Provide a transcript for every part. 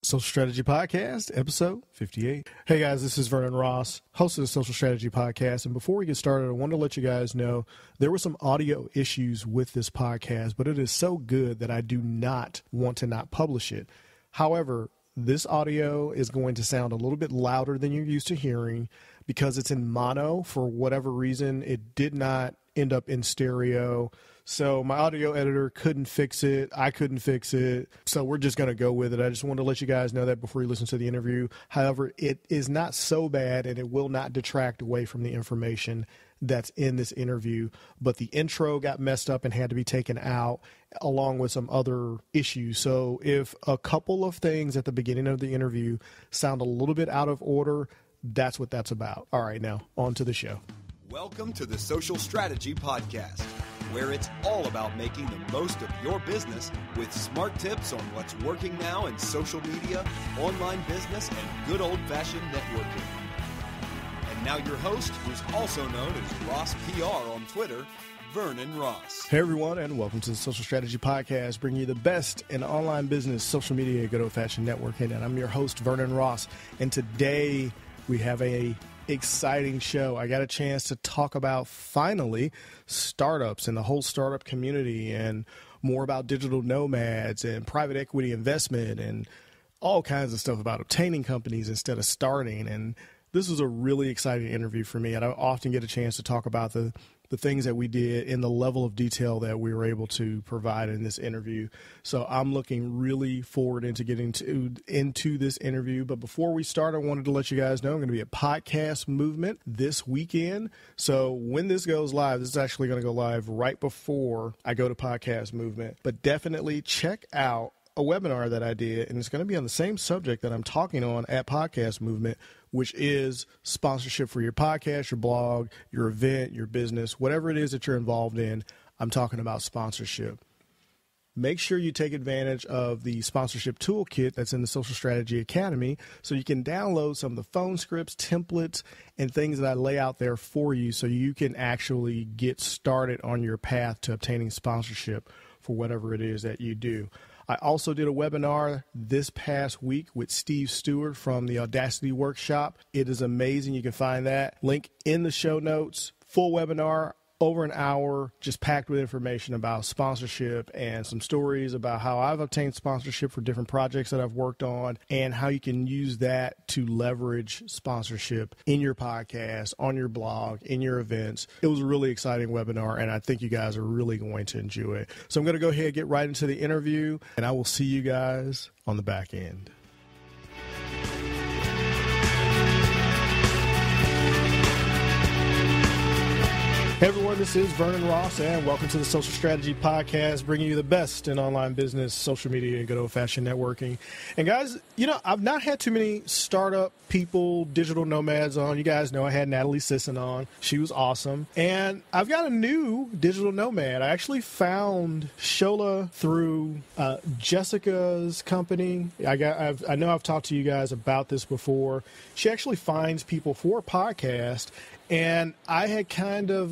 Social Strategy Podcast, episode 58. Hey guys, this is Vernon Ross, host of the Social Strategy Podcast. And before we get started, I want to let you guys know there were some audio issues with this podcast, but it is so good that I do not want to not publish it. However, this audio is going to sound a little bit louder than you're used to hearing because it's in mono. For whatever reason, it did not end up in stereo. So my audio editor couldn't fix it. I couldn't fix it. So we're just going to go with it. I just wanted to let you guys know that before you listen to the interview. However, it is not so bad and it will not detract away from the information that's in this interview. But the intro got messed up and had to be taken out along with some other issues. So if a couple of things at the beginning of the interview sound a little bit out of order, that's what that's about. All right, now on to the show. Welcome to the Social Strategy Podcast, where it's all about making the most of your business with smart tips on what's working now in social media, online business, and good old-fashioned networking. And now your host, who's also known as Ross PR on Twitter, Vernon Ross. Hey everyone, and welcome to the Social Strategy Podcast, bringing you the best in online business, social media, and good old-fashioned networking. And I'm your host, Vernon Ross. And today we have a exciting show. I got a chance to talk about, finally, startups and the whole startup community and more about digital nomads and private equity investment and all kinds of stuff about obtaining companies instead of starting. And this was a really exciting interview for me. I don't often get a chance to talk about the things that we did in the level of detail that we were able to provide in this interview. So I'm looking really forward into getting into this interview. But before we start, I wanted to let you guys know I'm going to be at Podcast Movement this weekend. So when this goes live, this is actually going to go live right before I go to Podcast Movement. But definitely check out a webinar that I did, and it's going to be on the same subject that I'm talking on at Podcast Movement, which is sponsorship for your podcast, your blog, your event, your business, whatever it is that you're involved in. I'm talking about sponsorship. Make sure you take advantage of the sponsorship toolkit that's in the Social Strategy Academy so you can download some of the phone scripts, templates, and things that I lay out there for you so you can actually get started on your path to obtaining sponsorship for whatever it is that you do. I also did a webinar this past week with Steve Stewart from the Audacity Workshop. It is amazing. You can find that link in the show notes. Full webinar, over an hour, just packed with information about sponsorship and some stories about how I've obtained sponsorship for different projects that I've worked on and how you can use that to leverage sponsorship in your podcast, on your blog, in your events. It was a really exciting webinar, and I think you guys are really going to enjoy it. So I'm going to go ahead and get right into the interview, and I will see you guys on the back end. Hey everyone, this is Vernon Ross, and welcome to the Social Strategy Podcast, bringing you the best in online business, social media, and good old-fashioned networking. And guys, I've not had too many startup people, digital nomads on. You guys know I had Natalie Sisson on. She was awesome. And I've got a new digital nomad. I actually found Shola through Jessica's company. I know I've talked to you guys about this before. She actually finds people for a podcast. And I had kind of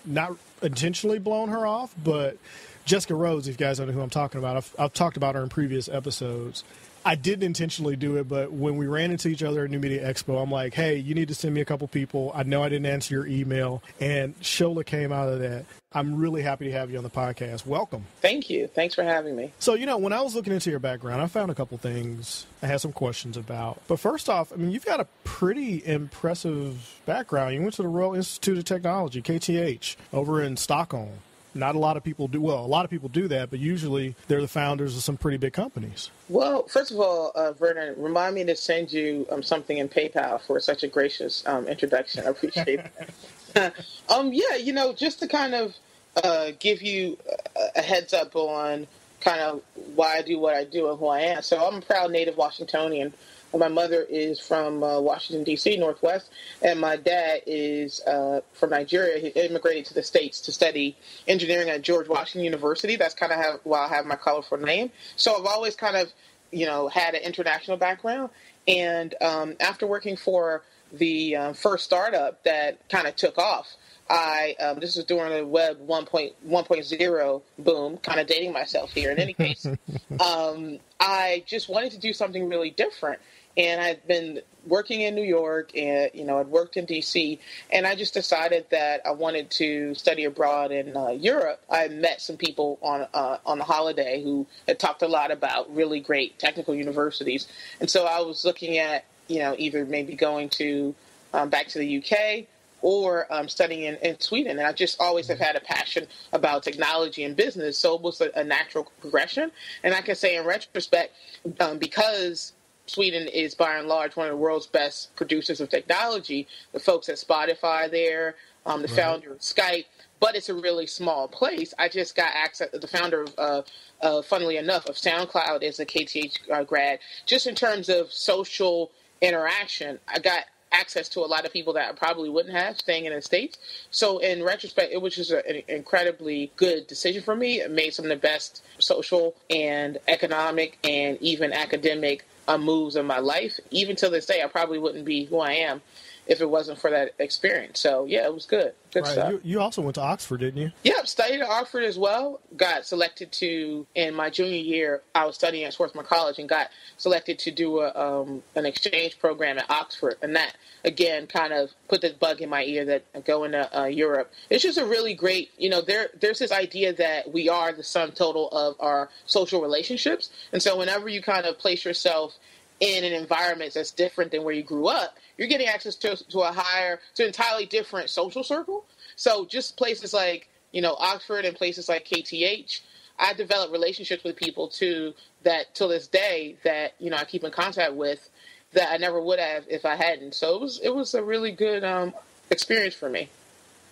not intentionally blown her off, but Jessica Rhodes, if you guys don't know who I'm talking about, I've talked about her in previous episodes. I didn't intentionally do it, but when we ran into each other at New Media Expo, I'm like, hey, you need to send me a couple people. I know I didn't answer your email, and Shola came out of that. I'm really happy to have you on the podcast. Welcome. Thank you. Thanks for having me. So, when I was looking into your background, I found a couple things I had some questions about. But first off, you've got a pretty impressive background. You went to the Royal Institute of Technology, KTH, over in Stockholm. Not a lot of people do. Well, a lot of people do that, but usually they're the founders of some pretty big companies. Well, first of all, Vernon, remind me to send you something in PayPal for such a gracious introduction. I appreciate that. Just to kind of give you a heads up on kind of why I do what I do and who I am. So I'm a proud native Washingtonian. My mother is from Washington, D.C., Northwest, and my dad is from Nigeria. He immigrated to the States to study engineering at George Washington University. That's kind of why I have my colorful name. So I've always kind of, had an international background. And after working for the first startup that kind of took off, this was during the web 1.0 boom, kind of dating myself here in any case. I just wanted to do something really different. And I'd been working in New York and, I'd worked in DC, and I just decided that I wanted to study abroad in Europe. I met some people on the holiday who had talked a lot about really great technical universities. And so I was looking at, either maybe going to back to the UK or studying in Sweden. And I just always have had a passion about technology and business, so it was a natural progression. And I can say in retrospect, because Sweden is by and large one of the world's best producers of technology, the folks at Spotify there, the founder of Skype, but it's a really small place. I just got access, the founder of, funnily enough, of SoundCloud is a KTI grad. Just in terms of social interaction, I got access to a lot of people that I probably wouldn't have staying in the States. So in retrospect, it was just an incredibly good decision for me. It made some of the best social and economic and even academic moves in my life. Even to this day, I probably wouldn't be who I am if it wasn't for that experience. So yeah, it was good. Good stuff. You also went to Oxford, didn't you? Yeah, studied at Oxford as well. Got selected in my junior year, I was studying at Swarthmore College and got selected to do an exchange program at Oxford. And that, again, kind of put this bug in my ear that I'm going to Europe. It's just a really great, there's this idea that we are the sum total of our social relationships. And so whenever you kind of place yourself in an environment that's different than where you grew up, you're getting access to an entirely different social circle. So just places like, Oxford and places like KTH, I developed relationships with people too that till this day that, I keep in contact with that I never would have if I hadn't. So it was a really good experience for me.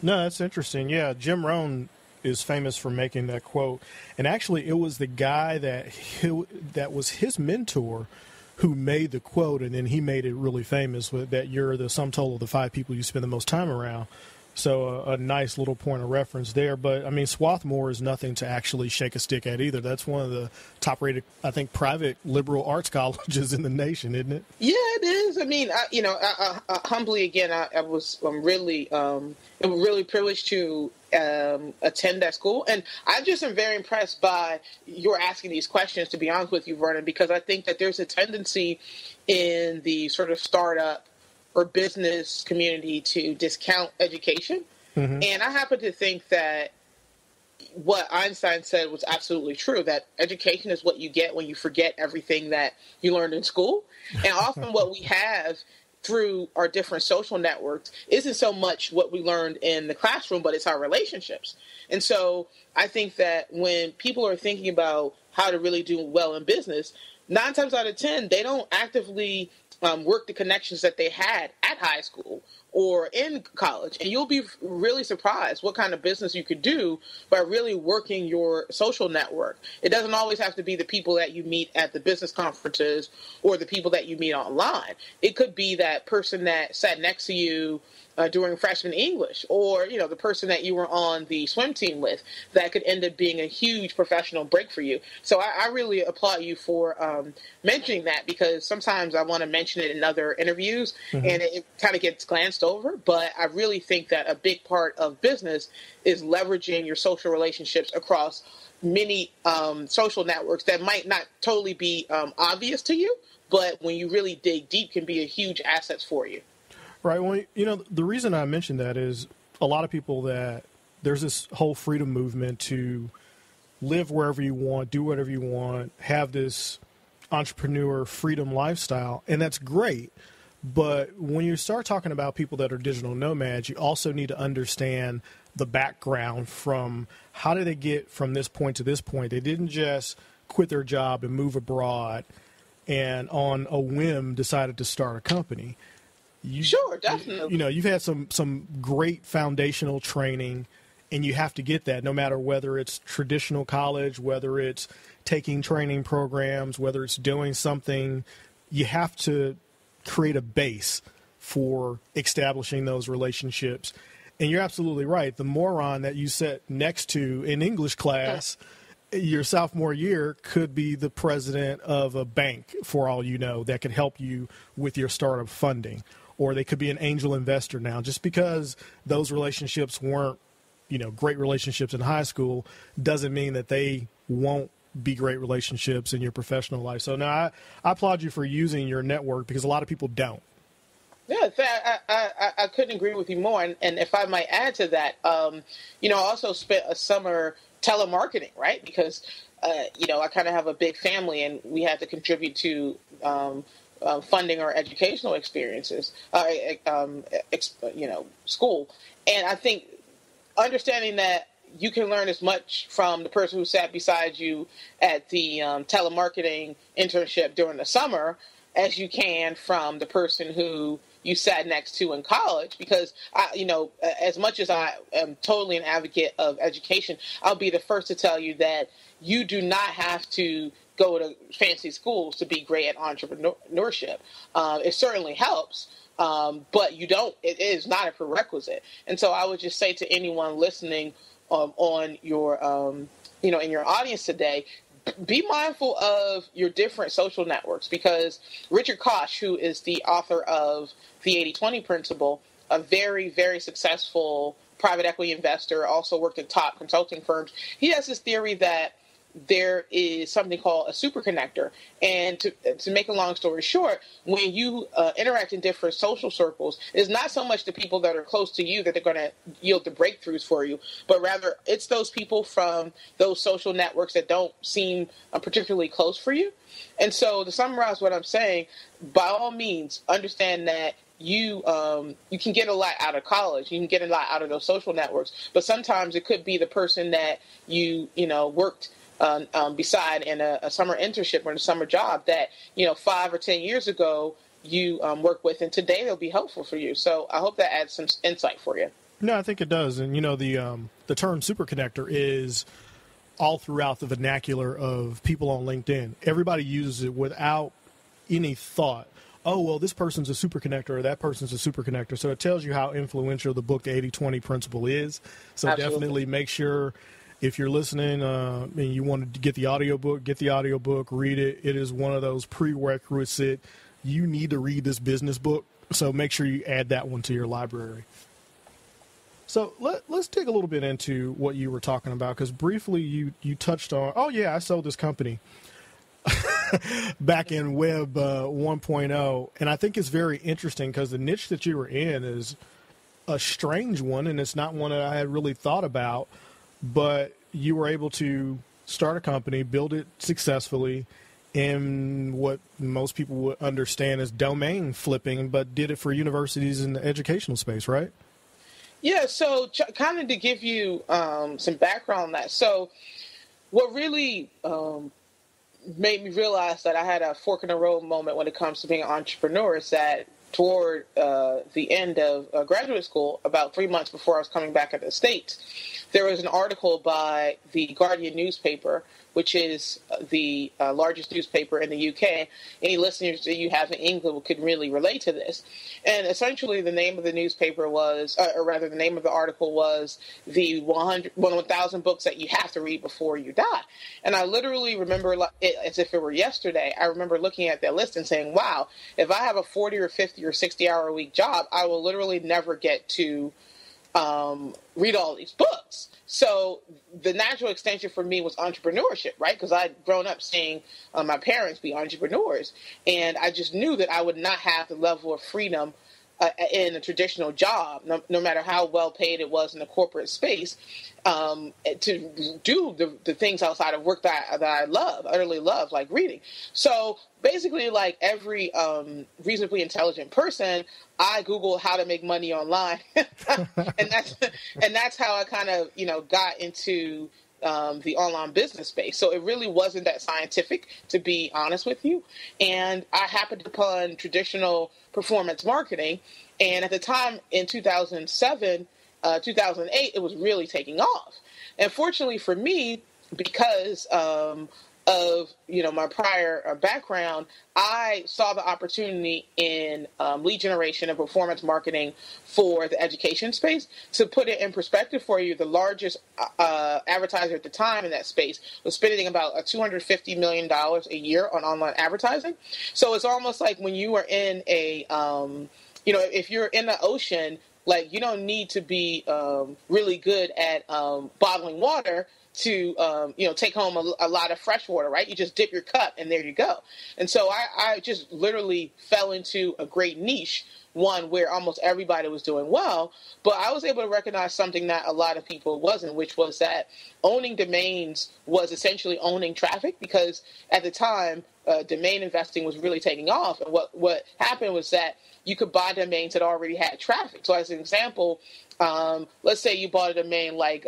No, that's interesting. Yeah, Jim Rohn is famous for making that quote. And actually it was the guy that was his mentor who made the quote, and then he made it really famous with that you're the sum total of the 5 people you spend the most time around. So a nice little point of reference there. But, I mean, Swarthmore is nothing to actually shake a stick at either. That's one of the top-rated, I think, private liberal arts colleges in the nation, isn't it? Yeah, it is. I mean, humbly, again, I'm really privileged to attend that school. And I just am very impressed by your asking these questions, to be honest with you, Vernon, because I think that there's a tendency in the sort of startup or business community to discount education. Mm-hmm. And I happen to think that what Einstein said was absolutely true, that education is what you get when you forget everything that you learned in school. And often what we have through our different social networks isn't so much what we learned in the classroom, but it's our relationships. And so I think that when people are thinking about how to really do well in business, 9 times out of 10, they don't actively work the connections that they had at high school or in college. And you'll be really surprised what kind of business you could do by really working your social network. It doesn't always have to be the people that you meet at the business conferences or the people that you meet online. It could be that person that sat next to you during freshman English, or, the person that you were on the swim team with, that could end up being a huge professional break for you. So I really applaud you for mentioning that, because sometimes I want to mention it in other interviews, mm-hmm. and it kind of gets glanced over. But I really think that a big part of business is leveraging your social relationships across many social networks that might not totally be obvious to you, but when you really dig deep can be a huge asset for you. Right. Well, the reason I mentioned that is a lot of people that there's this whole freedom movement to live wherever you want, do whatever you want, have this entrepreneur freedom lifestyle, and that's great. But when you start talking about people that are digital nomads, you also need to understand the background from how did they get from this point to this point. They didn't just quit their job and move abroad and on a whim decided to start a company. Sure, definitely. You've had some great foundational training, and you have to get that no matter whether it's traditional college, whether it's taking training programs, whether it's doing something. You have to create a base for establishing those relationships. And you're absolutely right. The moron that you sat next to in English class your sophomore year could be the president of a bank, for all you know, that could help you with your startup funding. or they could be an angel investor now. Just because those relationships weren't, great relationships in high school doesn't mean that they won't be great relationships in your professional life. So now I applaud you for using your network, because a lot of people don't. Yeah, I couldn't agree with you more. And if I might add to that, I also spent a summer telemarketing, right? Because, I kind of have a big family, and we had to contribute to funding our educational experiences, school. And I think understanding that you can learn as much from the person who sat beside you at the telemarketing internship during the summer as you can from the person who you sat next to in college. Because, as much as I am totally an advocate of education, I'll be the first to tell you that you do not have to go to fancy schools to be great at entrepreneurship. It certainly helps, but it is not a prerequisite. And so I would just say to anyone listening on your, in your audience today, be mindful of your different social networks, because Richard Koch, who is the author of the 80-20 Principle, a very, very successful private equity investor, also worked at top consulting firms, he has this theory that there is something called a super connector. And to make a long story short, when you interact in different social circles, it's not so much the people that are close to you that are going to yield the breakthroughs for you, but rather it's those people from those social networks that don't seem particularly close for you. And so to summarize what I'm saying, by all means, understand that you can get a lot out of college. You can get a lot out of those social networks, but sometimes it could be the person that you worked beside in a summer internship or in a summer job that 5 or 10 years ago you worked with, and today they'll be helpful for you. So I hope that adds some insight for you. No, I think it does. And the term super connector is all throughout the vernacular of people on LinkedIn. Everybody uses it without any thought. Oh, well, this person's a super connector or that person's a super connector. So it tells you how influential the book, the 80-20 Principle, is. So Absolutely. Definitely make sure, if you're listening and you want to get the audiobook, read it. It is one of those prerequisite. You need to read this business book. So make sure you add that one to your library. So let's dig a little bit into what you were talking about, because briefly you touched on, I sold this company back in Web 1.0. And I think it's very interesting because the niche that you were in is a strange one, and it's not one that I had really thought about. But you were able to start a company, build it successfully in what most people would understand as domain flipping, but did it for universities in the educational space, right? Yeah, so kind of to give you some background on that. So what really made me realize that I had a fork in the road moment when it comes to being an entrepreneur is that toward the end of graduate school, about 3 months before I was coming back to the States, there was an article by the Guardian newspaper, which is the largest newspaper in the UK. Any listeners that you have in England could really relate to this. And essentially the name of the newspaper was, or rather the name of the article was, the 1,000 books that you have to read before you die. And I literally remember it as if it were yesterday. I remember looking at that list and saying, wow, if I have a 40 or 50 or 60 hour a week job, I will literally never get to read all these books. So the natural extension for me was entrepreneurship, right? Because I'd grown up seeing my parents be entrepreneurs. And I just knew that I would not have the level of freedom in a traditional job, no matter how well paid it was in the corporate space, to do the things outside of work that I love, utterly love, like reading. So basically, like every reasonably intelligent person, I Googled how to make money online, and that's how I kind of got into the online business space. So it really wasn't that scientific, to be honest with you. And I happened upon traditional performance marketing. And at the time in 2007, 2008, it was really taking off. And fortunately for me, because of my prior background, I saw the opportunity in lead generation and performance marketing for the education space. To put it in perspective for you, the largest advertiser at the time in that space was spending about $250 million a year on online advertising. So it's almost like when you are in a if you're in the ocean, like, you don't need to be really good at bottling water to, take home a lot of fresh water, right? You just dip your cup and there you go. And so I just literally fell into a great niche, one where almost everybody was doing well, but I was able to recognize something that a lot of people wasn't, which was that owning domains was essentially owning traffic, because at the time, domain investing was really taking off. And what happened was that you could buy domains that already had traffic. So as an example, let's say you bought a domain like,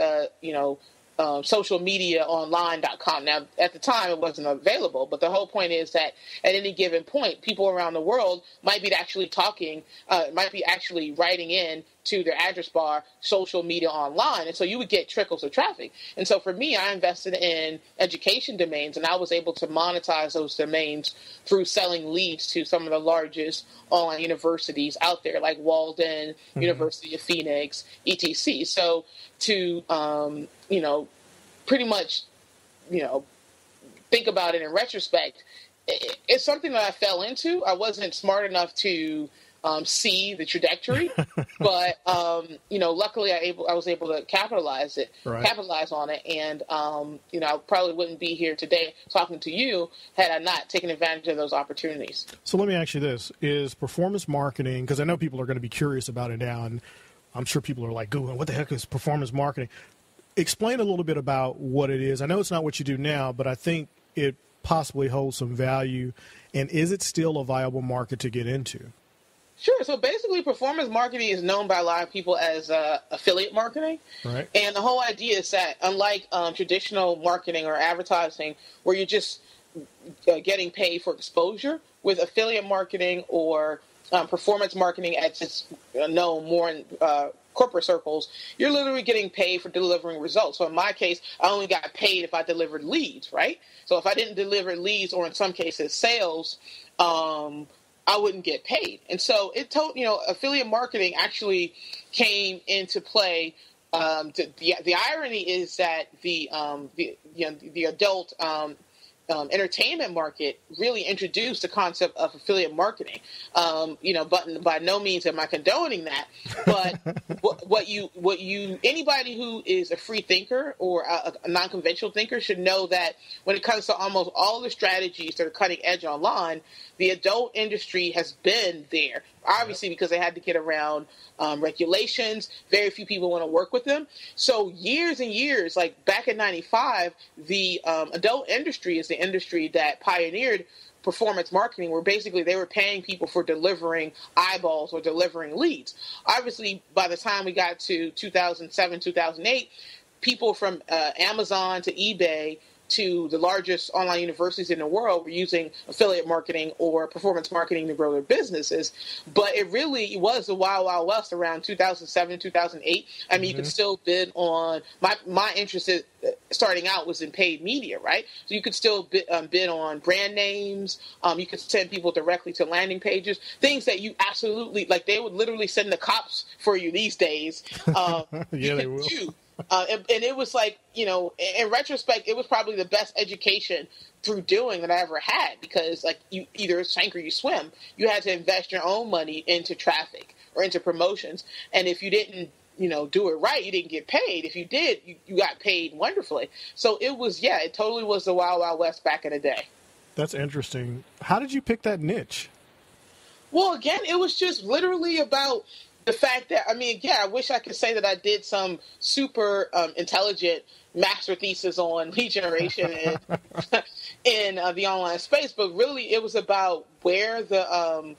socialmediaonline.com. Now, at the time, it wasn't available, but the whole point is that at any given point, people around the world might be actually writing in to their address bar, social media online. And so you would get trickles of traffic. And so for me, I invested in education domains, and I was able to monetize those domains through selling leads to some of the largest online universities out there, like Walden, University of Phoenix, etc. So to, pretty much, think about it in retrospect, it's something that I fell into. I wasn't smart enough to see the trajectory, but luckily I was able to capitalize on it, and I probably wouldn't be here today talking to you had I not taken advantage of those opportunities. So let me ask you this: is performance marketing? Because I know people are going to be curious about it now, and I'm sure people are like Googling, what the heck is performance marketing? Explain a little bit about what it is. I know it's not what you do now, but I think it possibly holds some value. And is it still a viable market to get into? Sure. So basically, performance marketing is known by a lot of people as affiliate marketing. Right. And the whole idea is that unlike traditional marketing or advertising, where you're just getting paid for exposure, with affiliate marketing or performance marketing, as it's known more in corporate circles, you're literally getting paid for delivering results. So in my case, I only got paid if I delivered leads, right? So if I didn't deliver leads, or in some cases sales, I wouldn't get paid. And so affiliate marketing actually came into play. The irony is that the adult entertainment market really introduced the concept of affiliate marketing. But by no means am I condoning that. But anybody who is a free thinker or a non-conventional thinker should know that when it comes to almost all the strategies that are cutting edge online, the adult industry has been there. Obviously, because they had to get around regulations. Very few people want to work with them. So years and years, like back in '95, the adult industry is the industry that pioneered performance marketing, where basically they were paying people for delivering eyeballs or delivering leads. Obviously, by the time we got to 2007, 2008, people from Amazon to eBay to the largest online universities in the world were using affiliate marketing or performance marketing to grow their businesses. But it really was the wild, wild west around 2007, 2008. I mean, you could still bid on, my interest starting out was in paid media, right? So you could still bid on brand names. You could send people directly to landing pages, things that you absolutely, like they would literally send the cops for you these days. Yeah, they will. And it was like, in retrospect, it was probably the best education through doing that I ever had, because like you either sink or you swim. You had to invest your own money into traffic or into promotions. And if you didn't, do it right, you didn't get paid. If you did, you got paid wonderfully. So it was, it totally was the wild, wild west back in the day. That's interesting. How did you pick that niche? Well, again, it was just literally about the fact that, I wish I could say that I did some super intelligent master thesis on lead generation in the online space, but really it was about where the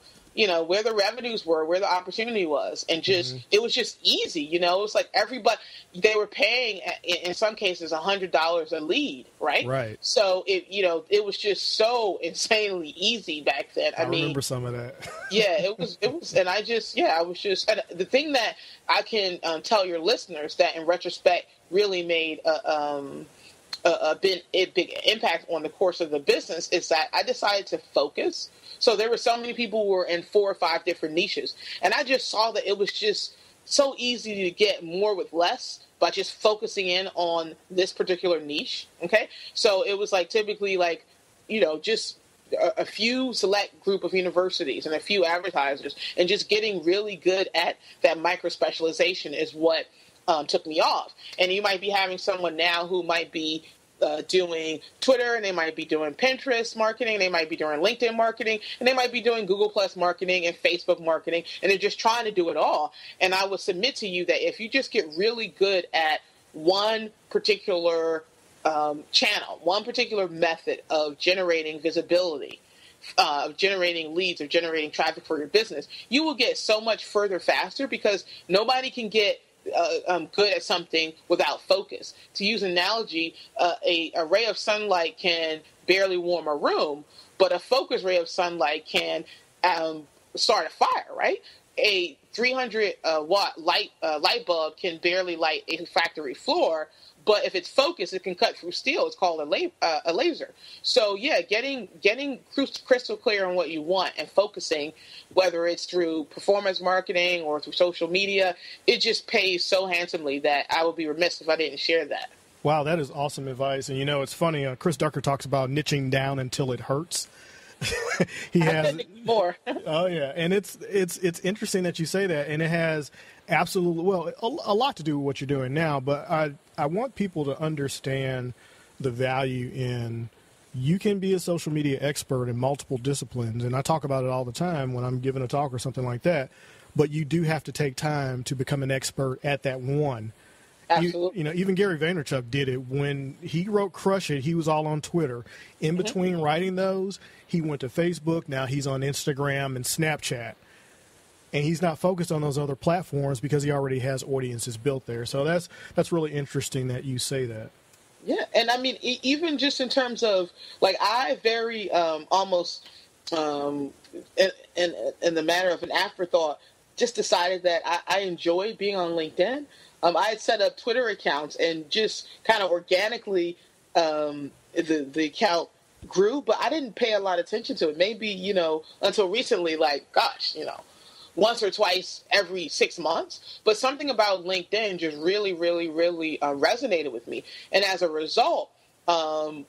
where the revenues were, where the opportunity was, and just it was just easy. It was like everybody, they were paying in some cases $100 a lead, right? Right. So it was just so insanely easy back then. I remember some of that. Yeah, it was, and I was just, and the thing that I can tell your listeners that in retrospect really made a big impact on the course of the business is that I decided to focus. So there were so many people who were in 4 or 5 different niches, and I just saw that it was just so easy to get more with less by just focusing in on this particular niche. Okay, so it was like typically like just a few select group of universities and a few advertisers, and just getting really good at that micro specialization is what took me off. And you might be having someone now who might be doing Twitter, and they might be doing Pinterest marketing, they might be doing LinkedIn marketing, and they might be doing Google Plus marketing and Facebook marketing, and they're just trying to do it all. And I would submit to you that if you just get really good at one particular channel, one particular method of generating visibility, of generating leads, of generating traffic for your business, you will get so much further faster, because nobody can get good at something without focus. To use an analogy, a ray of sunlight can barely warm a room, but a focused ray of sunlight can start a fire, right? A 300 watt light bulb can barely light a factory floor, but if it's focused, it can cut through steel. It's called a laser. So yeah, getting crystal clear on what you want and focusing, whether it's through performance marketing or through social media, it just pays so handsomely that I would be remiss if I didn't share that. Wow, that is awesome advice. And you know, it's funny. Chris Ducker talks about niching down until it hurts. He has more. Oh yeah, and it's interesting that you say that, and it has absolutely a lot to do with what you're doing now. But I want people to understand the value in, you can be a social media expert in multiple disciplines, and I talk about it all the time when I'm giving a talk or something like that. But you do have to take time to become an expert at that one. Absolutely. You know, even Gary Vaynerchuk did it. When he wrote Crush It, he was all on Twitter. In between writing those, he went to Facebook. Now he's on Instagram and Snapchat. And he's not focused on those other platforms because he already has audiences built there. So that's really interesting that you say that. Yeah, and I mean, even just in terms of, like, I very almost in the matter of an afterthought, just decided that I enjoy being on LinkedIn. I had set up Twitter accounts, and just kind of organically the account grew, but I didn't pay a lot of attention to it. Maybe, until recently, like, gosh, once or twice every 6 months. But something about LinkedIn just really, really, really resonated with me. And as a result, I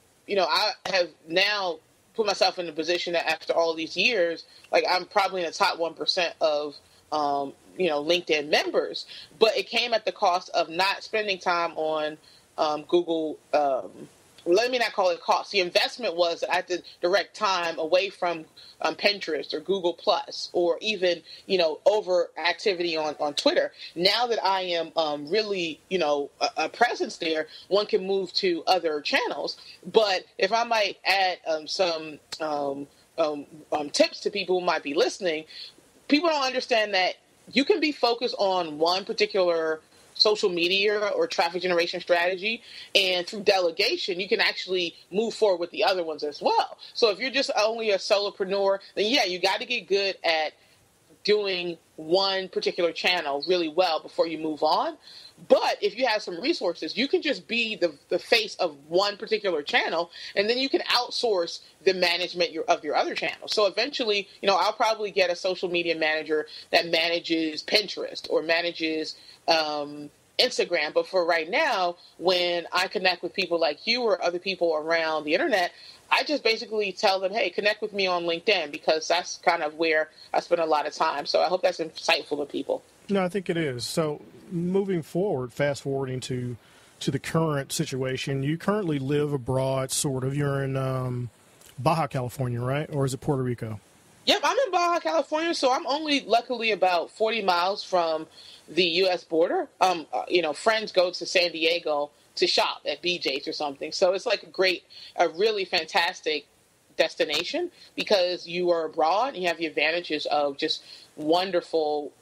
have now put myself in a position that after all these years, like, I'm probably in the top 1% of LinkedIn members, but it came at the cost of not spending time on Google. Let me not call it cost. The investment was that I had to direct time away from Pinterest or Google Plus, or even, over activity on Twitter. Now that I am really, a presence there, one can move to other channels. But if I might add some tips to people who might be listening, people don't understand that you can be focused on one particular social media or traffic generation strategy, and through delegation, you can actually move forward with the other ones as well. So if you're just only a solopreneur, then yeah, you got to get good at doing one particular channel really well before you move on. But if you have some resources, you can just be the face of one particular channel, and then you can outsource the management of your other channels. So eventually, I'll probably get a social media manager that manages Pinterest or manages Instagram. But for right now, when I connect with people like you or other people around the internet, I just basically tell them, hey, connect with me on LinkedIn, because that's kind of where I spend a lot of time. So I hope that's insightful to people. No, I think it is. So moving forward, fast forwarding to the current situation, you currently live abroad, sort of. You're in Baja California, right? Or is it Puerto Rico? Yep, I'm in Baja California, so I'm only luckily about 40 miles from the U.S. border. Friends go to San Diego to shop at BJ's or something. So it's like a really fantastic destination, because you are abroad and you have the advantages of just wonderful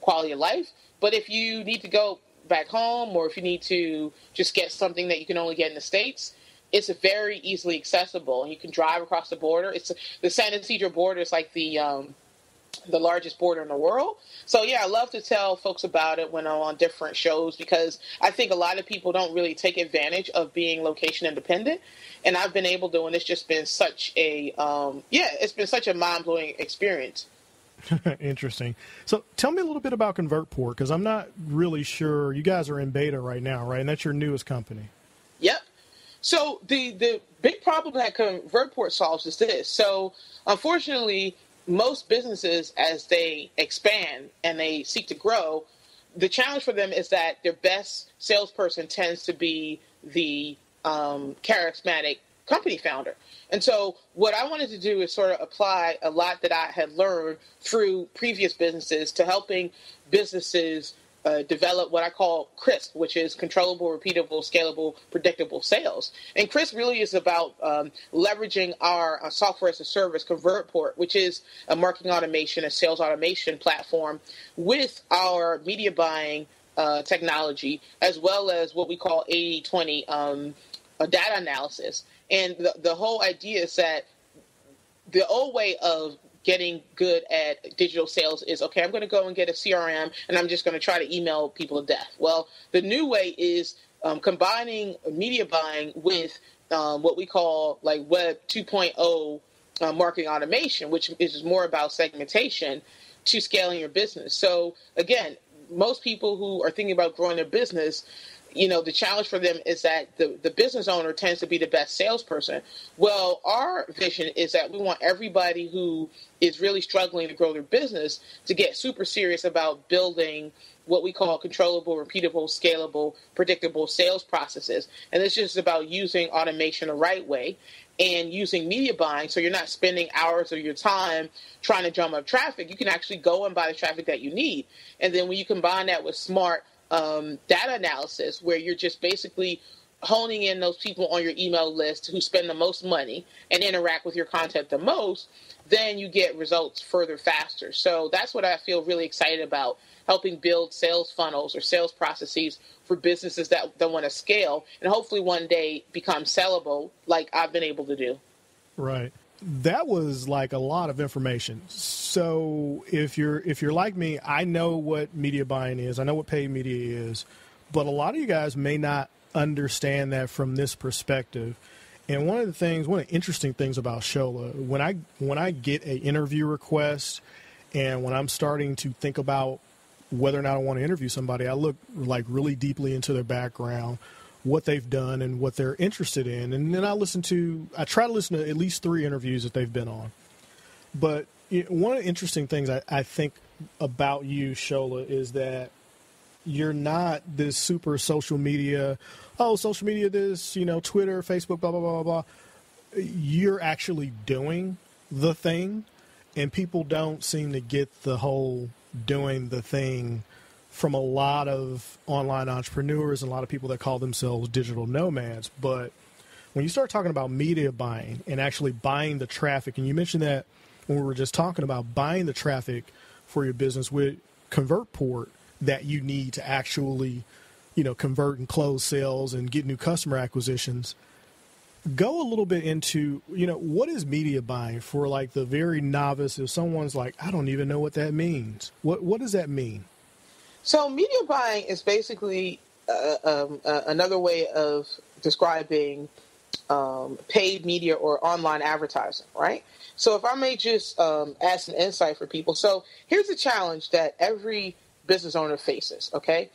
quality of life. But if you need to go back home, or if you need to just get something that you can only get in the States, it's very easily accessible. You can drive across the border. The San Ysidro border is like the largest border in the world. So yeah, I love to tell folks about it when I'm on different shows, because I think a lot of people don't really take advantage of being location independent. And I've been able to, and it's just been such a mind-blowing experience. Interesting. So tell me a little bit about ConverPort, because I'm not really sure. You guys are in beta right now, right? And that's your newest company. Yep. So the big problem that ConverPort solves is this. So unfortunately, most businesses, as they expand and they seek to grow, the challenge for them is that their best salesperson tends to be the charismatic company founder. And so what I wanted to do is sort of apply a lot that I had learned through previous businesses to helping businesses develop what I call CRSP, which is controllable, repeatable, scalable, predictable sales. And CRSP really is about leveraging our software as a service, ConverPort, which is a marketing automation, a sales automation platform, with our media buying technology, as well as what we call 80/20 data analysis. And the whole idea is that the old way of getting good at digital sales is, okay, I'm going to go and get a CRM and I'm just going to try to email people to death. Well, the new way is combining media buying with what we call like Web 2.0 marketing automation, which is more about segmentation to scaling your business. So again, most people who are thinking about growing their business, the challenge for them is that the business owner tends to be the best salesperson. Well, our vision is that we want everybody who is really struggling to grow their business to get super serious about building what we call controllable, repeatable, scalable, predictable sales processes. And this is about using automation the right way and using media buying, so you're not spending hours of your time trying to drum up traffic. You can actually go and buy the traffic that you need. And then when you combine that with smart data analysis, where you're just basically honing in those people on your email list who spend the most money and interact with your content the most, then you get results further faster. So that's what I feel really excited about, helping build sales funnels or sales processes for businesses that want to scale and hopefully one day become sellable like I've been able to do. Right. That was like a lot of information. So if you're like me, I know what media buying is. I know what paid media is. But a lot of you guys may not understand that from this perspective. And one of the interesting things about Shola, when I get an interview request and when I'm starting to think about whether or not I want to interview somebody, I look like really deeply into their background, what they've done and what they're interested in. And then I try to listen to at least 3 interviews that they've been on. But one of the interesting things I think about you, Shola, is that you're not this super social media this, Twitter, Facebook, blah, blah, blah, blah. You're actually doing the thing, and people don't seem to get the whole doing the thing from a lot of online entrepreneurs and a lot of people that call themselves digital nomads. But when you start talking about media buying and actually buying the traffic, and you mentioned that when we were just talking about buying the traffic for your business with ConverPort that you need to actually, convert and close sales and get new customer acquisitions, go a little bit into, what is media buying for like the very novice? If someone's like, I don't even know what that means. What does that mean? So media buying is basically another way of describing paid media or online advertising, right? So if I may just add some insight for people. So here's a challenge that every business owner faces, okay?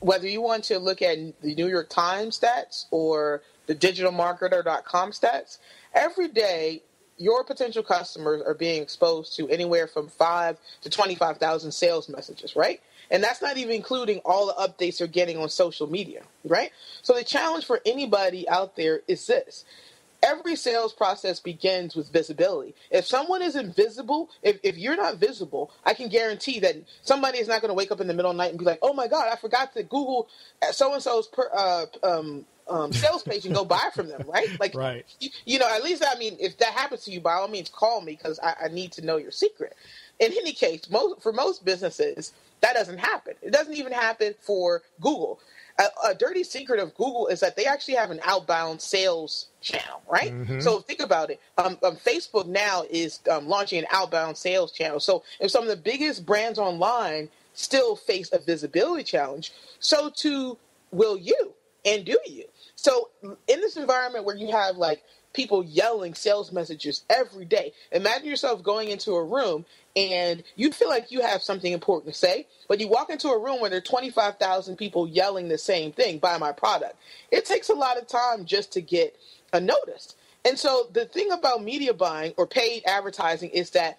Whether you want to look at the New York Times stats or the digitalmarketer.com stats, every day your potential customers are being exposed to anywhere from 5 to 25,000 sales messages, right? And that's not even including all the updates they're getting on social media, right? So the challenge for anybody out there is this. Every sales process begins with visibility. If someone is invisible, if you're not visible, I can guarantee that somebody is not going to wake up in the middle of the night and be like, oh my God, I forgot to Google so-and-so's sales page and go buy from them, right? Like, right. At least, if that happens to you, by all means, call me because I need to know your secret. In any case, for most businesses, that doesn't happen. It doesn't even happen for Google. A dirty secret of Google is that they actually have an outbound sales channel, right? Mm-hmm. So think about it. Facebook now is launching an outbound sales channel. So if some of the biggest brands online still face a visibility challenge, so too will you and do you. So in this environment where you have like people yelling sales messages every day. Imagine yourself going into a room and you feel like you have something important to say, but you walk into a room where there are 25,000 people yelling the same thing, buy my product. It takes a lot of time just to get noticed. And so the thing about media buying or paid advertising is that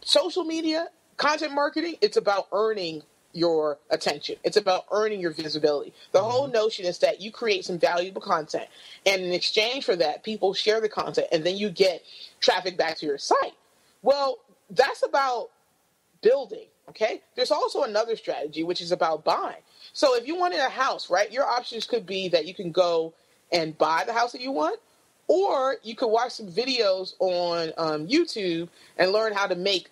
social media, content marketing, it's about earning your attention. It's about earning your visibility. The whole notion is that you create some valuable content, and in exchange for that, people share the content, and then you get traffic back to your site. Well, that's about building, okay? There's also another strategy, which is about buying. So if you wanted a house, right, your options could be that you can go and buy the house that you want, or you could watch some videos on YouTube and learn how to make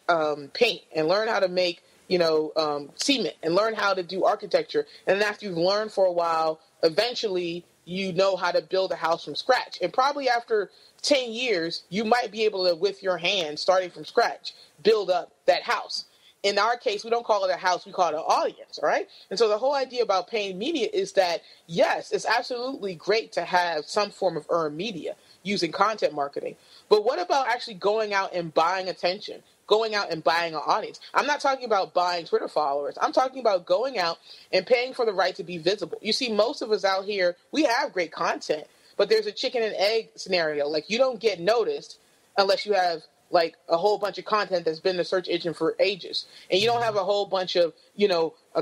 paint and learn how to make cement and learn how to do architecture. And then after you've learned for a while, eventually you know how to build a house from scratch. And probably after 10 years, you might be able to, with your hands, starting from scratch, build up that house. In our case, we don't call it a house, we call it an audience, all right? And so the whole idea about paid media is that, yes, it's absolutely great to have some form of earned media using content marketing. But what about actually going out and buying attention? Going out and buying an audience. I'm not talking about buying Twitter followers. I'm talking about going out and paying for the right to be visible. You see, most of us out here, we have great content, but there's a chicken and egg scenario. Like, you don't get noticed unless you have like a whole bunch of content that's been in the search engine for ages. And you don't have a whole bunch of,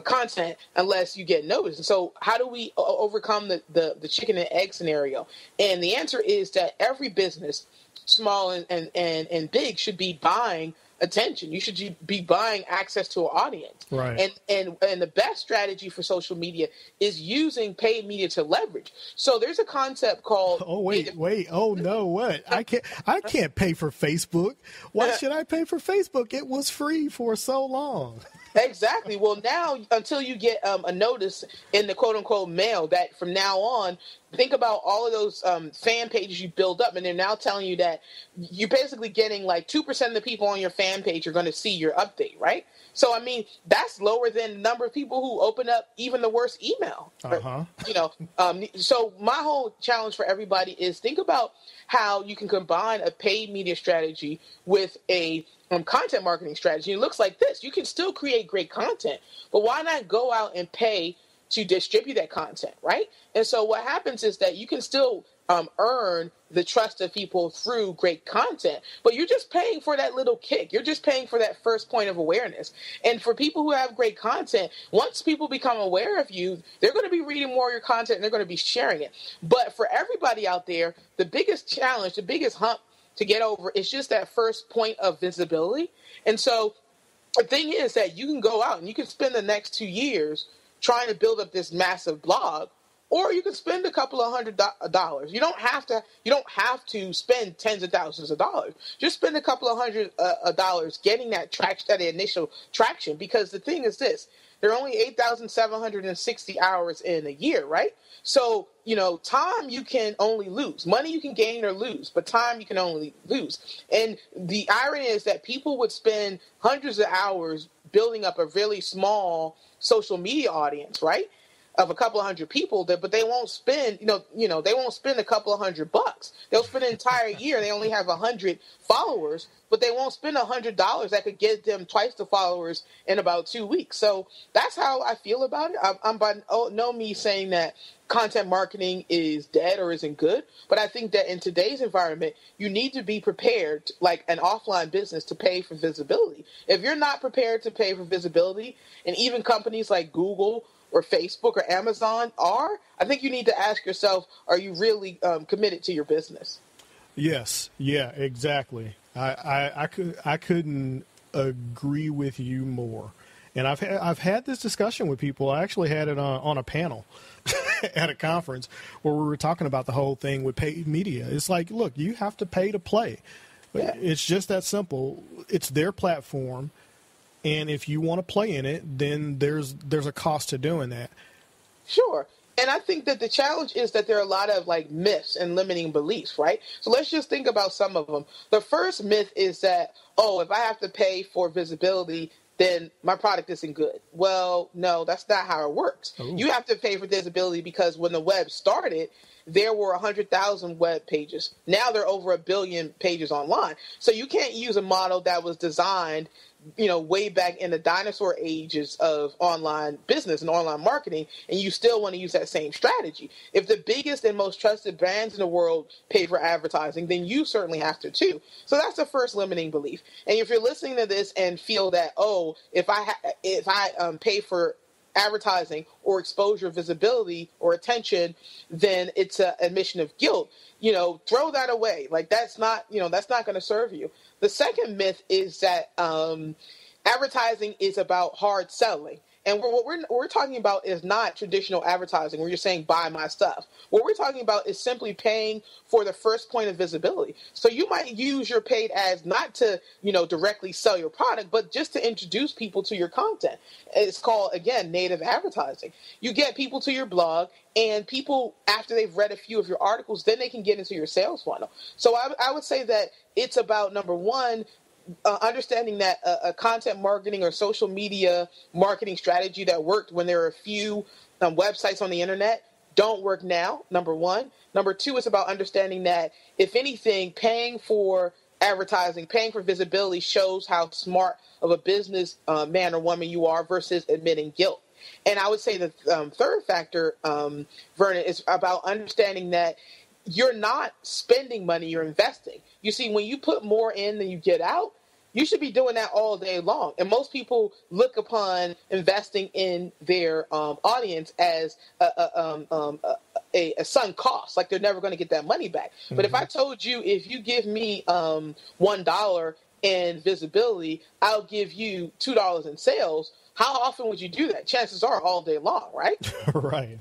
content unless you get noticed. And so how do we overcome the chicken and egg scenario? And the answer is that every business, small and big, should be buying attention. You should be buying access to an audience. Right. And the best strategy for social media is using paid media to leverage. So there's a concept called I can't pay for Facebook. Why should I pay for Facebook? It was free for so long. Exactly. Well, now, until you get a notice in the quote-unquote mail that from now on, think about all of those fan pages you build up, and they're now telling you that you're basically getting like 2% of the people on your fan page are going to see your update, right? So, I mean, that's lower than the number of people who open up even the worst email. So my whole challenge for everybody is think about how you can combine a paid media strategy with a content marketing strategy. It looks like this. You can still create great content, but why not go out and pay to distribute that content, right? And so what happens is that you can still earn the trust of people through great content, but you're just paying for that little kick. You're just paying for that first point of awareness. And for people who have great content, once people become aware of you, they're going to be reading more of your content and they're going to be sharing it. But for everybody out there, the biggest challenge, the biggest hump to get over is just that first point of visibility. And so the thing is that you can go out and you can spend the next 2 years trying to build up this massive blog, or you can spend a couple of $100. You don't have to spend tens of thousands of dollars. Just spend a couple of $100 getting that initial traction. Because the thing is this: there are only 8,760 hours in a year, right? So, time you can only lose. Money you can gain or lose, but time you can only lose. And the irony is that people would spend hundreds of hours building up a really small social media audience, right, of a couple of hundred people, but they won't spend, they won't spend a couple of $100. They'll spend an entire year. They only have 100 followers, but they won't spend $100 that could get them twice the followers in about 2 weeks. So that's how I feel about it. I'm by no means saying that content marketing is dead or isn't good, but I think that in today's environment, you need to be prepared, like an offline business, to pay for visibility. If you're not prepared to pay for visibility, and even companies like Google or Facebook or Amazon are, I think you need to ask yourself, are you really committed to your business? Yes. Yeah, exactly. I couldn't agree with you more. And I've had this discussion with people. I actually had it on a panel at a conference where we were talking about the whole thing with paid media. It's like, look, you have to pay to play. Yeah. It's just that simple. It's their platform. And if you want to play in it, then there's a cost to doing that. Sure. And I think that the challenge is that there are a lot of like myths and limiting beliefs, right? So let's just think about some of them. The first myth is that, if I have to pay for visibility, then my product isn't good. Well, no, that's not how it works. Ooh. You have to pay for visibility because when the web started, there were 100,000 web pages. Now there are over 1 billion pages online. So you can't use a model that was designed, way back in the dinosaur ages of online business and online marketing, and you still want to use that same strategy. If the biggest and most trusted brands in the world pay for advertising, then you certainly have to too. So that's the first limiting belief. And if you're listening to this and feel that, if I pay for advertising or exposure, visibility, or attention, then it's an admission of guilt. Throw that away. Like that's not going to serve you. The second myth is that advertising is about hard selling. And what we're talking about is not traditional advertising where you're saying, buy my stuff. What we're talking about is simply paying for the first point of visibility. So you might use your paid ads not to, directly sell your product, but just to introduce people to your content. It's called, again, native advertising. You get people to your blog, and people, after they've read a few of your articles, then they can get into your sales funnel. So I would say that it's about, number one, understanding that a content marketing or social media marketing strategy that worked when there were a few websites on the internet don't work now, number one. Number two, it's about understanding that, if anything, paying for advertising, paying for visibility shows how smart of a business man or woman you are versus admitting guilt. And I would say the third factor, Vernon, is about understanding that you're not spending money, you're investing. You see, when you put more in than you get out, you should be doing that all day long. And most people look upon investing in their audience as a sunk cost, like they're never going to get that money back. Mm-hmm. But if I told you, if you give me $1 in visibility, I'll give you $2 in sales, how often would you do that? Chances are all day long, right? Right.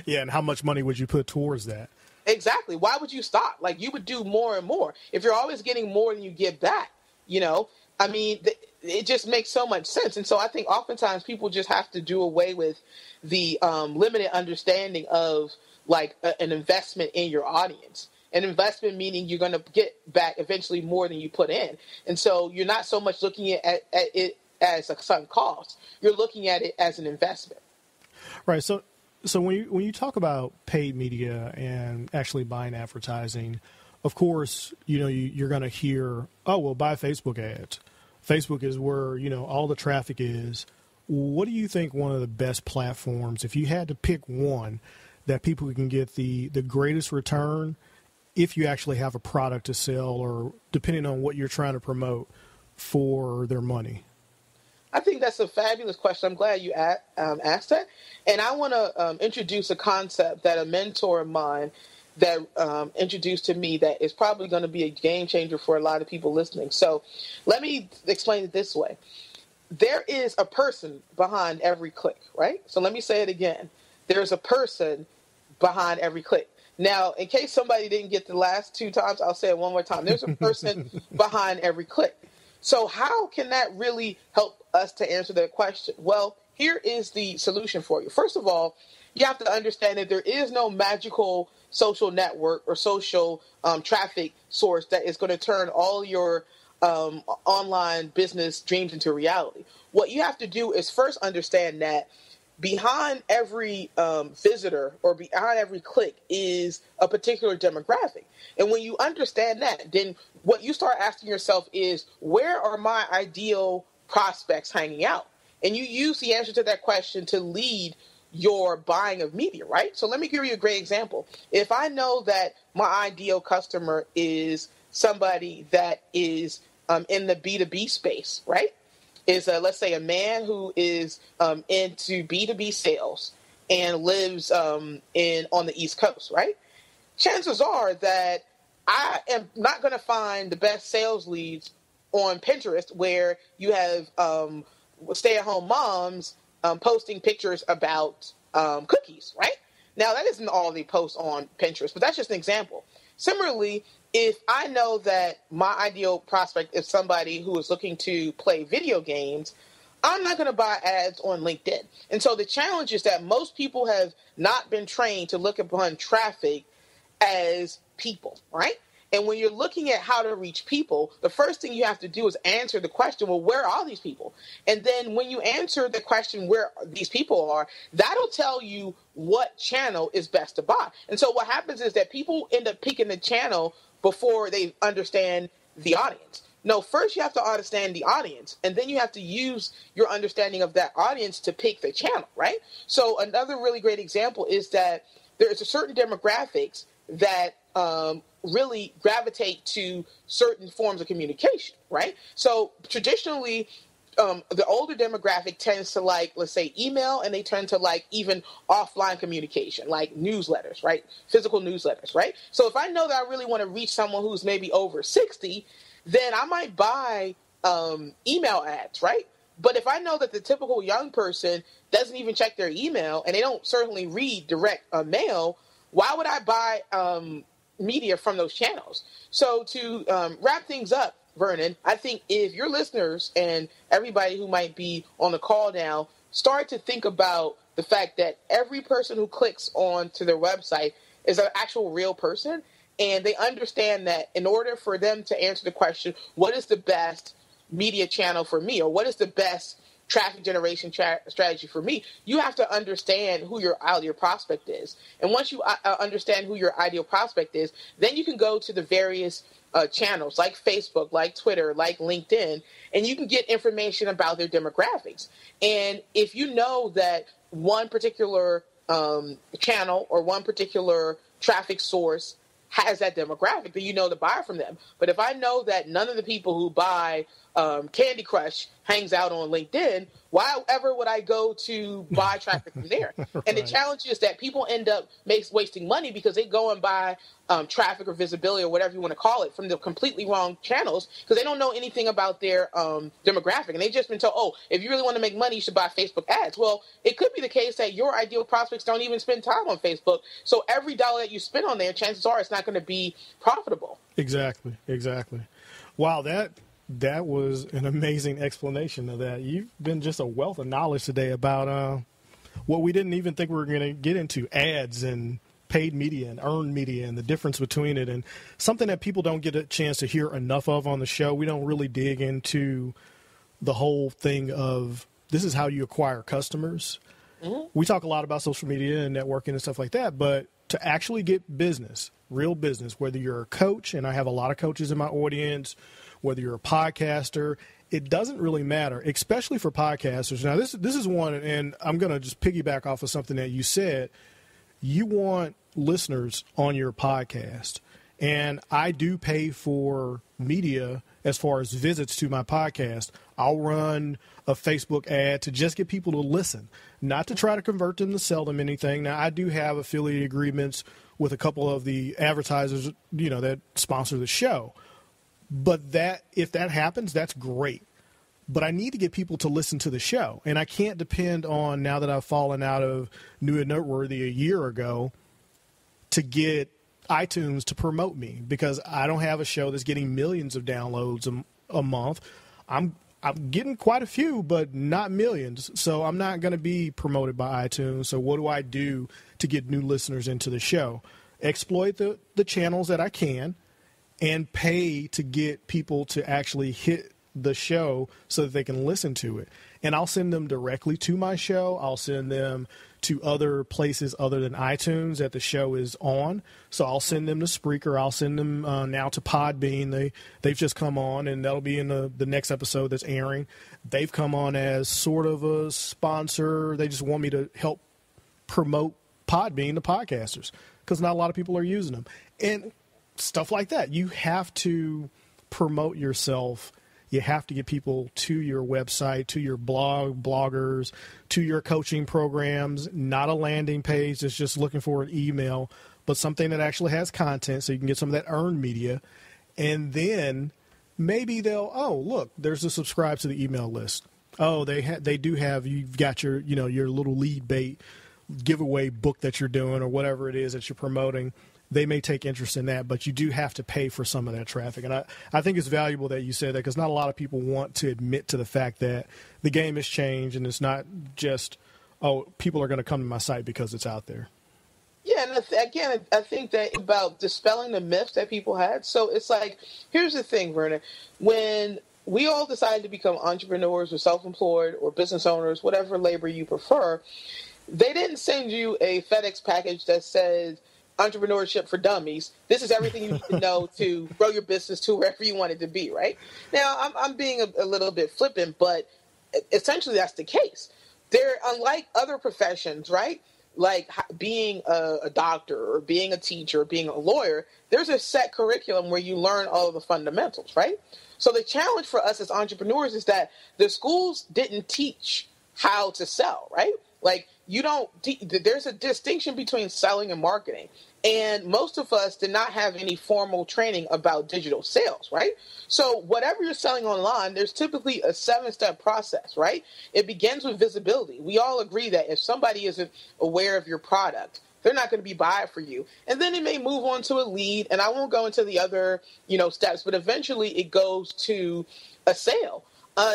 Yeah, and how much money would you put towards that? Exactly. Why would you stop? Like, you would do more and more. If you're always getting more than you get back, it just makes so much sense. And so I think oftentimes people just have to do away with the limited understanding of an investment in your audience. An investment meaning you're going to get back eventually more than you put in. And so you're not so much looking at it as a sunk cost. You're looking at it as an investment. Right. So when you talk about paid media and actually buying advertising, of course, you're going to hear, buy Facebook ads. Facebook is where, all the traffic is. What do you think one of the best platforms, if you had to pick one, that people can get the greatest return if you actually have a product to sell, or depending on what you're trying to promote, for their money? I think that's a fabulous question. I'm glad you asked that. And I want to introduce a concept that a mentor of mine that introduced to me that is probably going to be a game changer for a lot of people listening. So let me explain it this way. There is a person behind every click, right? So let me say it again. There's a person behind every click. Now, in case somebody didn't get the last two times, I'll say it one more time. There's a person behind every click. So how can that really help us to answer that question? Well, here is the solution for you. First of all, you have to understand that there is no magical social network or social traffic source that is going to turn all your online business dreams into reality. What you have to do is first understand that behind every visitor or behind every click is a particular demographic. And when you understand that, then what you start asking yourself is, where are my ideal prospects hanging out? And you use the answer to that question to lead your buying of media, right? So let me give you a great example. If I know that my ideal customer is somebody that is in the B2B space, right? Is let's say a man who is into B2B sales and lives on the East Coast, right? Chances are that I am not going to find the best sales leads on Pinterest, where you have stay-at-home moms posting pictures about cookies, right? Now, that isn't all they post on Pinterest, but that's just an example. Similarly, if I know that my ideal prospect is somebody who is looking to play video games, I'm not going to buy ads on LinkedIn. And so the challenge is that most people have not been trained to look upon traffic as people, right? And when you're looking at how to reach people, the first thing you have to do is answer the question, well, where are these people? And then when you answer the question where these people are, that'll tell you what channel is best to buy. And so what happens is that people end up picking the channel before they understand the audience. No, first you have to understand the audience, and then you have to use your understanding of that audience to pick the channel, right? So another really great example is that there is a certain demographics that really gravitate to certain forms of communication, right? So traditionally, the older demographic tends to like, let's say, email, and they tend to like even offline communication, like newsletters, right? Physical newsletters, right? So if I know that I really want to reach someone who's maybe over 60, then I might buy email ads, right? But if I know that the typical young person doesn't even check their email and they don't certainly read direct mail, why would I buy media from those channels? So to wrap things up, Vernon, I think if your listeners and everybody who might be on the call now start to think about the fact that every person who clicks on to their website is an actual real person, and they understand that in order for them to answer the question, what is the best media channel for me, or what is the best traffic generation strategy for me, you have to understand who your ideal prospect is. And once you understand who your ideal prospect is, then you can go to the various channels like Facebook, like Twitter, like LinkedIn, and you can get information about their demographics. And if you know that one particular channel or one particular traffic source has that demographic, then you know to buy from them. But if I know that none of the people who buy Candy Crush hangs out on LinkedIn, why ever would I go to buy traffic from there? Right. And the challenge is that people end up wasting money because they go and buy traffic or visibility or whatever you want to call it from the completely wrong channels because they don't know anything about their demographic. And they've just been told, oh, if you really want to make money, you should buy Facebook ads. Well, it could be the case that your ideal prospects don't even spend time on Facebook. So every dollar that you spend on there, chances are it's not going to be profitable. Exactly. Wow, that was an amazing explanation of that. You've been just a wealth of knowledge today about what we didn't even think we were going to get into, ads and paid media and earned media and the difference between it, and something that people don't get a chance to hear enough of on the show. We don't really dig into the whole thing of this is how you acquire customers. Mm-hmm. We talk a lot about social media and networking and stuff like that, but to actually get business, real business, whether you're a coach, and I have a lot of coaches in my audience, whether you're a podcaster, it doesn't really matter, especially for podcasters. Now, this is one, and I'm going to just piggyback off of something that you said. You want listeners on your podcast, and I do pay for media as far as visits to my podcast. I'll run a Facebook ad to just get people to listen, not to try to convert them to sell them anything. Now, I do have affiliate agreements with a couple of the advertisers, that sponsor the show. But that if that happens, that's great. But I need to get people to listen to the show. And I can't depend on, now that I've fallen out of New and Noteworthy a year ago, to get iTunes to promote me, because I don't have a show that's getting millions of downloads a month. I'm getting quite a few, but not millions. So I'm not going to be promoted by iTunes. So what do I do to get new listeners into the show? Exploit the channels that I can and pay to get people to actually hit the show so that they can listen to it. And I'll send them directly to my show. I'll send them to other places other than iTunes that the show is on. So I'll send them to Spreaker. I'll send them now to Podbean. They've just come on, and that'll be in the next episode that's airing. They've come on as sort of a sponsor. They just want me to help promote Podbean to podcasters because not a lot of people are using them. And stuff like that. You have to promote yourself. You have to get people to your website, to your bloggers, to your coaching programs, not a landing page that's just looking for an email, but something that actually has content so you can get some of that earned media. And then maybe they'll, look, there's a subscribe to the email list. They do have, you've got your, your little lead bait giveaway book that you're doing or whatever it is that you're promoting. They may take interest in that, but you do have to pay for some of that traffic. And I think it's valuable that you said that, because not a lot of people want to admit to the fact that the game has changed and it's not just, people are going to come to my site because it's out there. Yeah, and again, I think that about dispelling the myths that people had. So it's like, here's the thing, Vernon. When we all decided to become entrepreneurs or self-employed or business owners, whatever labor you prefer, they didn't send you a FedEx package that says entrepreneurship for dummies. This is everything you need to know to grow your business to wherever you want it to be, right? Now, I'm being a little bit flippant, but essentially that's the case. They're unlike other professions, right? Like being a doctor or being a teacher or being a lawyer, there's a set curriculum where you learn all of the fundamentals, right? So the challenge for us as entrepreneurs is that the schools didn't teach how to sell, right? Like there's a distinction between selling and marketing. And most of us did not have any formal training about digital sales, right? So whatever you're selling online, there's typically a 7-step process, right? It begins with visibility. We all agree that if somebody isn't aware of your product, they're not going to be buying it for you. And then it may move on to a lead, and I won't go into the other, steps, but eventually it goes to a sale.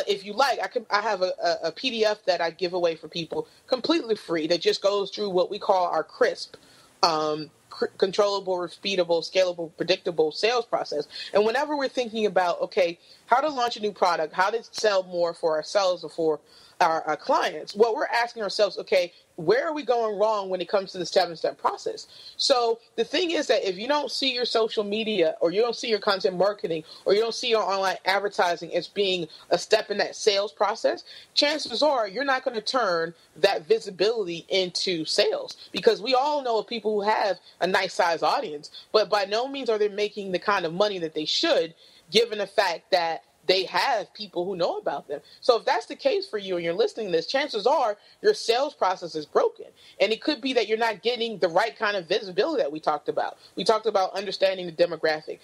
If you like, I have a PDF that I give away for people completely free that just goes through what we call our CRSP, controllable, repeatable, scalable, predictable sales process. And whenever we're thinking about, okay, how to launch a new product, how to sell more for ourselves or for our clients, well, we're asking ourselves, okay, where are we going wrong when it comes to the 7-step process? So the thing is that if you don't see your social media or you don't see your content marketing or you don't see your online advertising as being a step in that sales process, chances are you're not going to turn that visibility into sales, because we all know of people who have a nice size audience, but by no means are they making the kind of money that they should, given the fact that they have people who know about them. So if that's the case for you and you're listening to this, chances are your sales process is broken. And it could be that you're not getting the right kind of visibility that we talked about. We talked about understanding the demographic.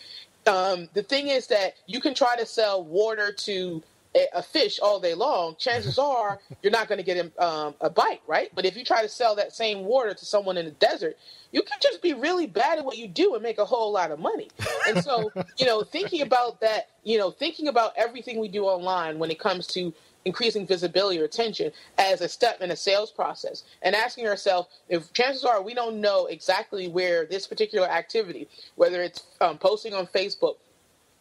The thing is that you can try to sell water to a fish all day long. Chances are you're not going to get a bite, right? But if you try to sell that same water to someone in the desert, you can just be really bad at what you do and make a whole lot of money. And so, thinking about that, thinking about everything we do online when it comes to increasing visibility or attention as a step in a sales process, and asking ourselves if chances are we don't know exactly where this particular activity, whether it's posting on Facebook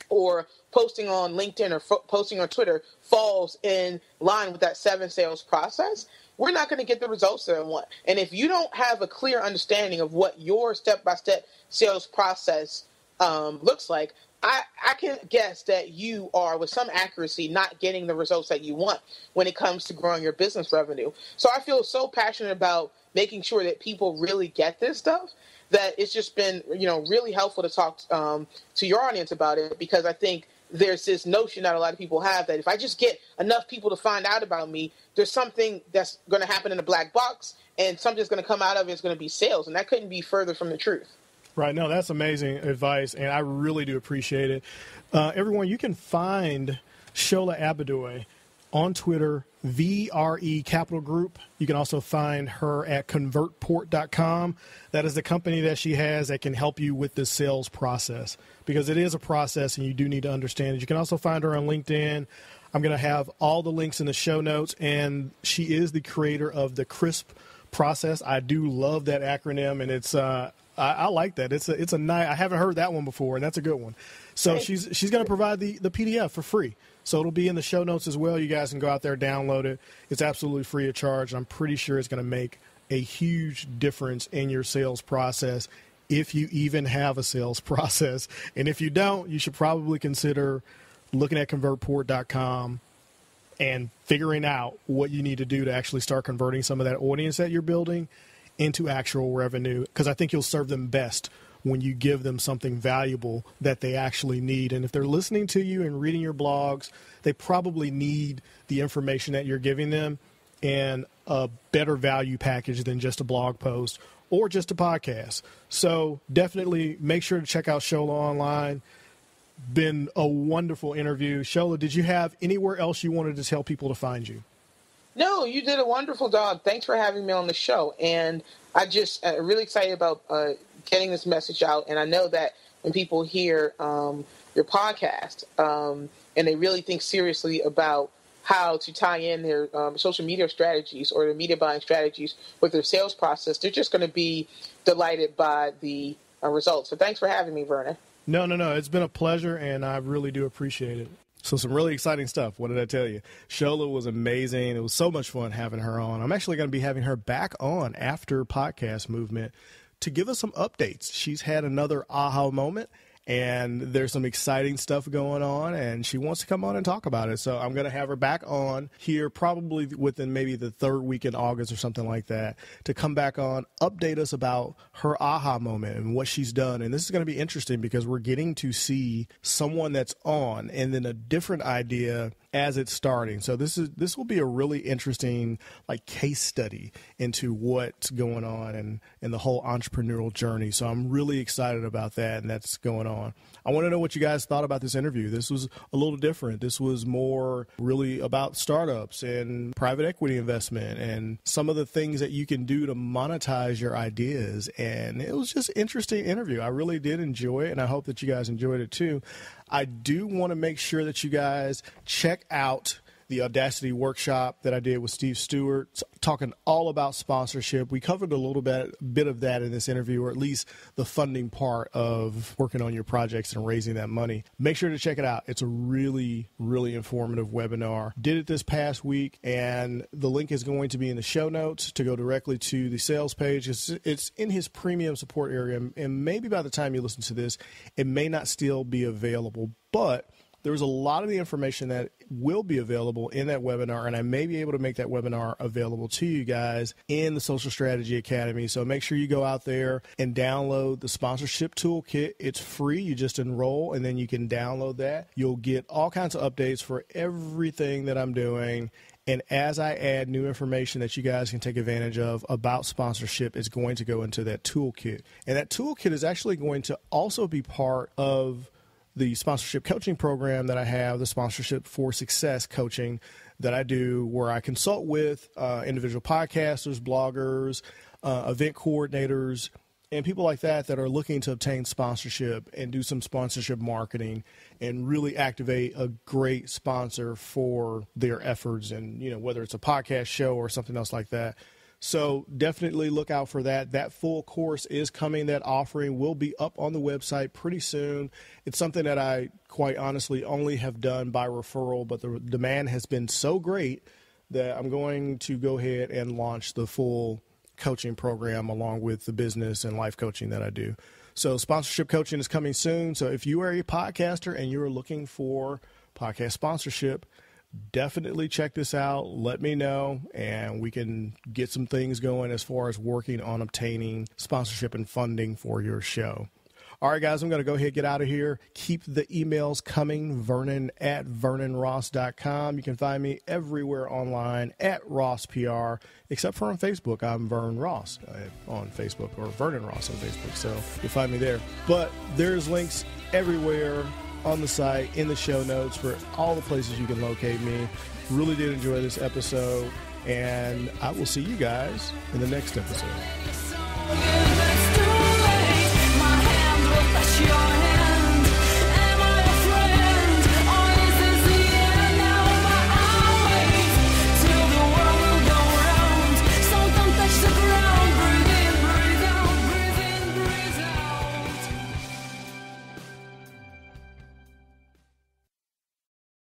or posting on LinkedIn or posting on Twitter, falls in line with that 7 sales process, we're not going to get the results that I want. And if you don't have a clear understanding of what your step-by-step sales process looks like, I can guess that you are, with some accuracy, not getting the results that you want when it comes to growing your business revenue. So I feel so passionate about making sure that people really get this stuff, that it's just been, really helpful to talk to your audience about it, because I think there's this notion that a lot of people have that if I just get enough people to find out about me, there's something that's going to happen in a black box and something's going to come out of it. It's going to be sales. And that couldn't be further from the truth. Right. No, that's amazing advice, and I really do appreciate it. Everyone, you can find Shola Abidoye on Twitter, VRE Capital Group. You can also find her at convertport.com. That is the company that she has that can help you with this sales process, because it is a process and you do need to understand it. You can also find her on LinkedIn. I'm going to have all the links in the show notes, and she is the creator of the CRSP process. I do love that acronym, and it's I like that. It's a nice. I haven't heard that one before, and that's a good one. So she's going to provide the PDF for free. So it'll be in the show notes as well. You guys can go out there, download it. It's absolutely free of charge. I'm pretty sure it's going to make a huge difference in your sales process, if you even have a sales process. And if you don't, you should probably consider looking at convertport.com and figuring out what you need to do to actually start converting some of that audience that you're building into actual revenue, because I think you'll serve them best when you give them something valuable that they actually need. And if they're listening to you and reading your blogs, they probably need the information that you're giving them and a better value package than just a blog post or just a podcast. So definitely make sure to check out Shola online. Been a wonderful interview. Shola, did you have anywhere else you wanted to tell people to find you? No, you did a wonderful job. Thanks for having me on the show. And I just really excited about getting this message out. And I know that when people hear your podcast and they really think seriously about how to tie in their social media strategies or their media buying strategies with their sales process, they're just going to be delighted by the results. So thanks for having me, Vernon. No. It's been a pleasure, and I really do appreciate it. So some really exciting stuff. What did I tell you? Shola was amazing. It was so much fun having her on. I'm actually going to be having her back on after Podcast Movement to give us some updates. She's had another aha moment, and there's some exciting stuff going on, and she wants to come on and talk about it. So I'm going to have her back on here probably within maybe the third week in August or something like that to come back on, update us about her aha moment and what she's done. And this is going to be interesting because we're getting to see someone that's on and then a different idea as it's starting. So this will be a really interesting like case study into what's going on and the whole entrepreneurial journey. So I'm really excited about that, and that's going on. I want to know what you guys thought about this interview. This was a little different. This was more really about startups and private equity investment and some of the things that you can do to monetize your ideas. And it was just an interesting interview. I really did enjoy it, and I hope that you guys enjoyed it too. I do want to make sure that you guys check out the Audacity workshop that I did with Steve Stewart, talking all about sponsorship. We covered a little bit of that in this interview, or at least the funding part of working on your projects and raising that money. Make sure to check it out. It's a really, really informative webinar. Did it this past week, and the link is going to be in the show notes to go directly to the sales page. It's in his premium support area, and maybe by the time you listen to this, it may not still be available, but there's a lot of the information that will be available in that webinar, and I may be able to make that webinar available to you guys in the Social Strategy Academy. So make sure you go out there and download the sponsorship toolkit. It's free. You just enroll, and then you can download that. You'll get all kinds of updates for everything that I'm doing. And as I add new information that you guys can take advantage of about sponsorship, it's going to go into that toolkit. And that toolkit is actually going to also be part of the sponsorship coaching program that I have, the Sponsorship for Success coaching that I do, where I consult with individual podcasters, bloggers, event coordinators, and people like that are looking to obtain sponsorship and do some sponsorship marketing and really activate a great sponsor for their efforts, and whether it's a podcast show or something else like that. So definitely look out for that. That full course is coming. That offering will be up on the website pretty soon. It's something that I quite honestly only have done by referral, but the demand has been so great that I'm going to go ahead and launch the full coaching program along with the business and life coaching that I do. So sponsorship coaching is coming soon. So if you are a podcaster and you're looking for podcast sponsorship, definitely check this out. Let me know, and we can get some things going as far as working on obtaining sponsorship and funding for your show. All right, guys, I'm going to go ahead and get out of here. Keep the emails coming, vernon@vernonross.com. You can find me everywhere online at RossPR, except for on Facebook. I'm Vern Ross on Facebook, or Vernon Ross on Facebook, so you'll find me there. But there's links everywhere on the site, in the show notes, for all the places you can locate me. Really did enjoy this episode, and I will see you guys in the next episode.